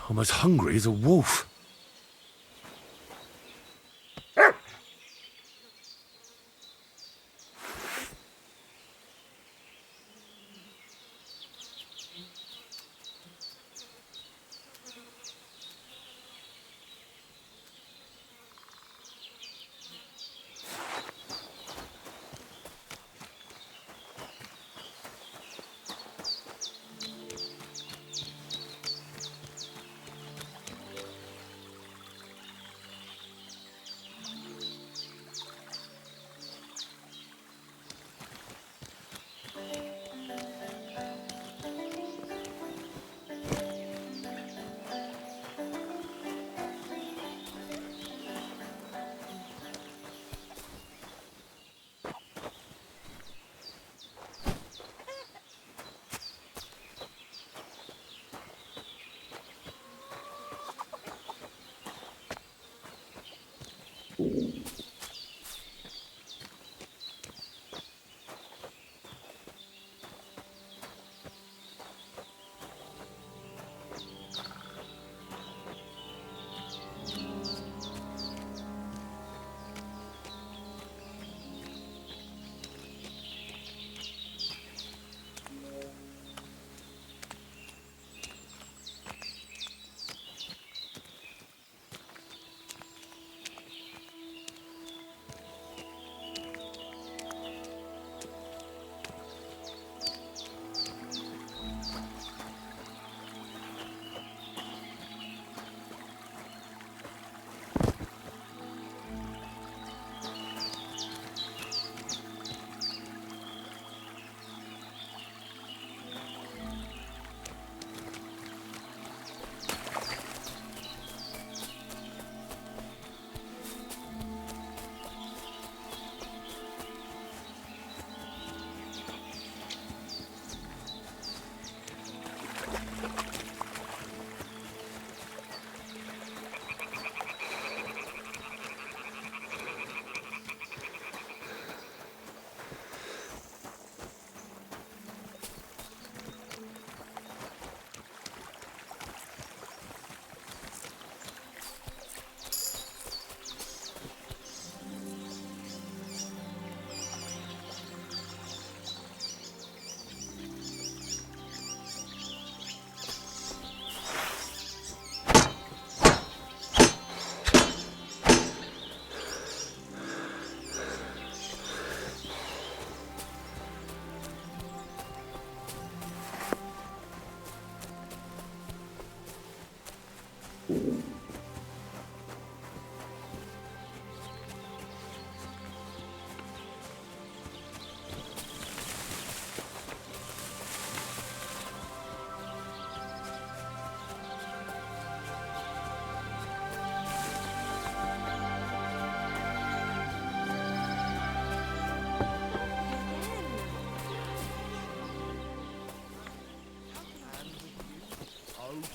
I'm as hungry as a wolf.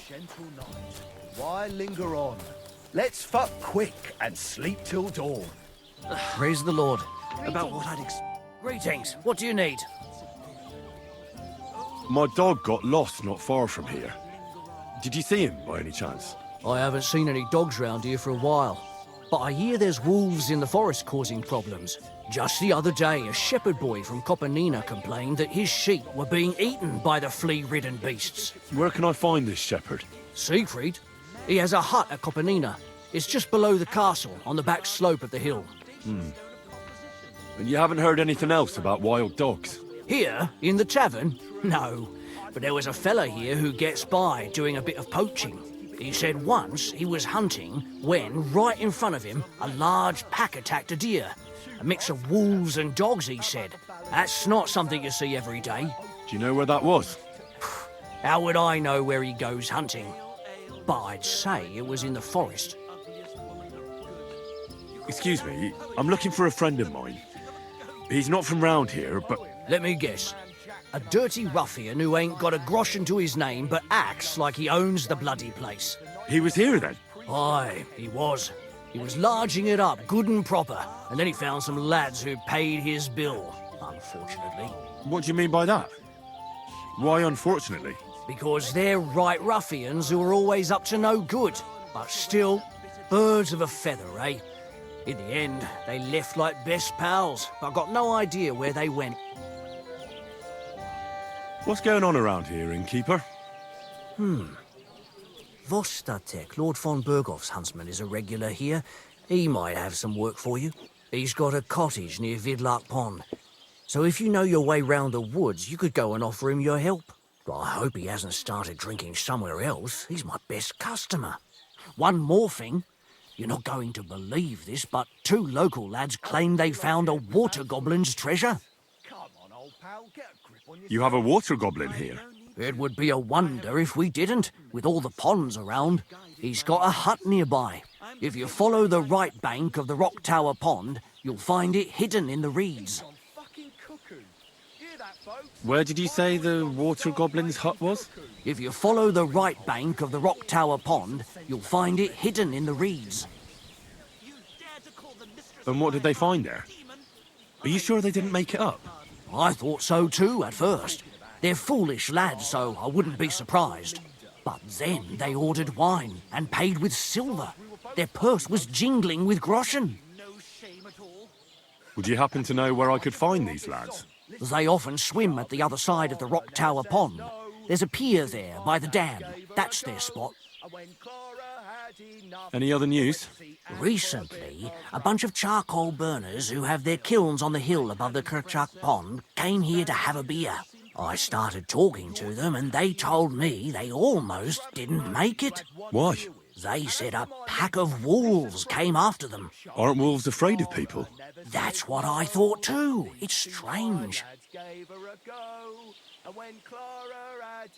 Gentle night, why linger on? Let's fuck quick and sleep till dawn. Praise the Lord. About what I'd Greetings, what do you need? My dog got lost not far from here. Did you see him by any chance? I haven't seen any dogs round here for a while, but I hear there's wolves in the forest causing problems. Just the other day, a shepherd boy from Kopanina complained that his sheep were being eaten by the flea-ridden beasts. Where can I find this shepherd? Siegfried? He has a hut at Kopanina. It's just below the castle, on the back slope of the hill. And you haven't heard anything else about wild dogs? Here, in the tavern? No. But there was a fella here who gets by doing a bit of poaching. He said once he was hunting when, right in front of him, a large pack attacked a deer. A mix of wolves and dogs, he said. That's not something you see every day. Do you know where that was? How would I know where he goes hunting? But I'd say it was in the forest. Excuse me, I'm looking for a friend of mine. He's not from round here, but... Let me guess. A dirty ruffian who ain't got a groschen to his name but acts like he owns the bloody place. He was here then? Aye, he was. He was larging it up good and proper, and then he found some lads who paid his bill, unfortunately. What do you mean by that? Why unfortunately? because they're right ruffians who are always up to no good. But still, birds of a feather, eh? In the end, they left like best pals, but got no idea where they went. What's going on around here, innkeeper? Vostatek, Lord von Berghoff's huntsman, is a regular here. He might have some work for you. He's got a cottage near Vidlark Pond. So if you know your way round the woods, you could go and offer him your help. I hope he hasn't started drinking somewhere else. He's my best customer. One more thing. You're not going to believe this, but 2 local lads claim they found a water goblin's treasure. Come on, old pal, get a grip on You have a water goblin here? It would be a wonder if we didn't, with all the ponds around. He's got a hut nearby. If you follow the right bank of the Rock Tower Pond, you'll find it hidden in the reeds. fucking cuckoo. Hear that, folks? Where did you say the water goblin's hut was? If you follow the right bank of the Rock Tower Pond, you'll find it hidden in the reeds. And what did they find there? Are you sure they didn't make it up? I thought so too at first. They're foolish lads, so I wouldn't be surprised. But then they ordered wine and paid with silver. Their purse was jingling with groschen. Would you happen to know where I could find these lads? They often swim at the other side of the Rock Tower Pond. There's a pier there by the dam. That's their spot. Any other news? Recently, a bunch of charcoal burners who have their kilns on the hill above the Kerchak Pond came here to have a beer. I started talking to them and they told me they almost didn't make it. Why? They said a pack of wolves came after them. Aren't wolves afraid of people? That's what I thought too. It's strange.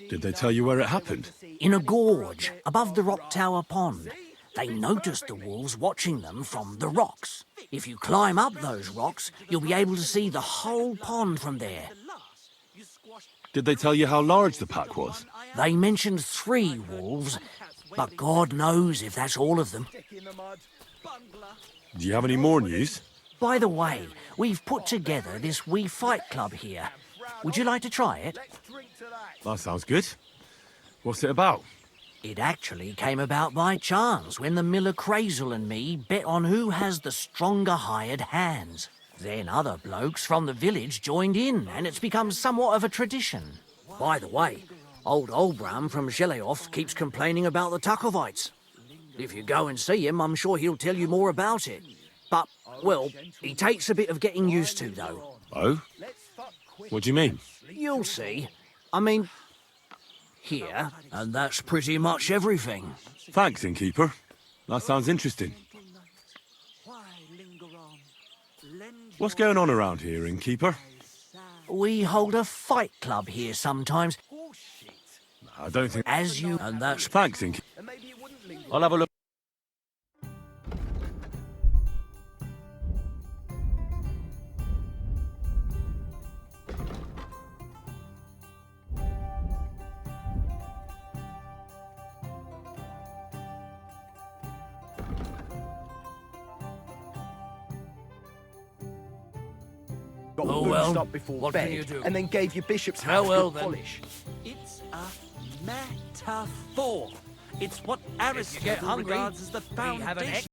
Did they tell you where it happened? In a gorge above the Rock Tower Pond. They noticed the wolves watching them from the rocks. If you climb up those rocks, you'll be able to see the whole pond from there. Did they tell you how large the pack was? They mentioned 3 wolves, but God knows if that's all of them. Do you have any more news? By the way, we've put together this wee fight club here. Would you like to try it? That sounds good. What's it about? It actually came about by chance when the miller Crazel and me bet on who has the stronger hired hands. Then other blokes from the village joined in, and it's become somewhat of a tradition. By the way, old Olbram from 젤레요프 keeps complaining about the Takovites. If you go and see him, I'm sure he'll tell you more about it. But, well, he takes a bit of getting used to, though. Oh? What do you mean? You'll see. I mean, here, and that's pretty much everything. Thanks, innkeeper. That sounds interesting. What's going on around here, innkeeper? We hold a fight club here sometimes, I don't think... as you... And that's... Thanks, innkeeper. I'll have a look. Got Oh, boosted well, up before what bed, can you do? and then gave your bishop's Oh, house well, good then. polish. It's a metaphor. It's what get Aristotle hungry, regards as the we have an foundation